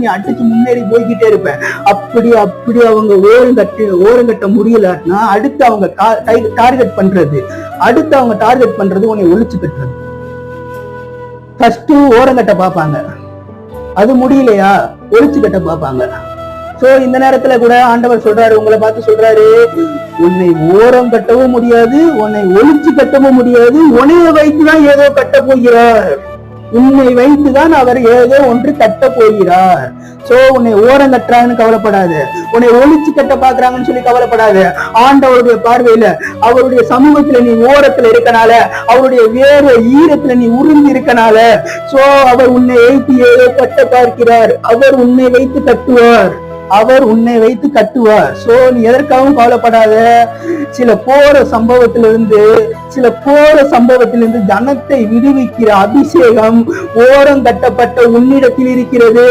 நீ அடிச்சு முன்னேறி போய்கிட்டே இருப்ப. அப்படி அப்படி அவங்க ஓரங்கட்ட முடியலன்னா அடுத்து அவங்க டார்கெட் பண்றது உன்னை ஒழிச்சு கட்டுறது. ஃபர்ஸ்ட் ஓரங்கட்ட பாப்பாங்க, அது முடியலையா ஒழிச்சு கட்ட பாப்பாங்க. சோ இந்த நேரத்துல கூட ஆண்டவர் சொல்றாரு, உங்களை பார்த்து சொல்றாரு, உன்னை ஓரம் கட்டவும் முடியாது, உன்னை ஒழிச்சு கட்டவும் முடியாது, உன்னைய வைத்துதான் ஏதோ கட்ட போகிறார். உன்னை வைத்துதான் அவர் ஏதோ ஒன்று கட்ட போகிறார். சோ உன்னை ஓரம் கட்டுறாங்கன்னு கவலைப்படாது, உன்னை ஒழிச்சு கட்ட பாக்குறாங்கன்னு சொல்லி கவலைப்படாது. ஆண்டவருடைய பார்வையில அவருடைய சமூகத்துல நீ ஓரத்துல இருக்கனால, அவருடைய வேற ஈரத்துல நீ உறிஞ்சி இருக்கனால, சோ அவர் உன்னை வைத்து ஏதோ கட்ட பார்க்கிறார். அவர் உன்னை வைத்து கட்டுவார், அவர் உன்னை வைத்து கட்டுவார். சோ நீ எதற்காகவும் கவலைப்படாத. சில போற சம்பவத்திலிருந்து ஜனத்தை விடுவிக்கிற அபிஷேகம் ஓரம் கட்டப்பட்ட உன்னிடத்தில் இருக்கிறது.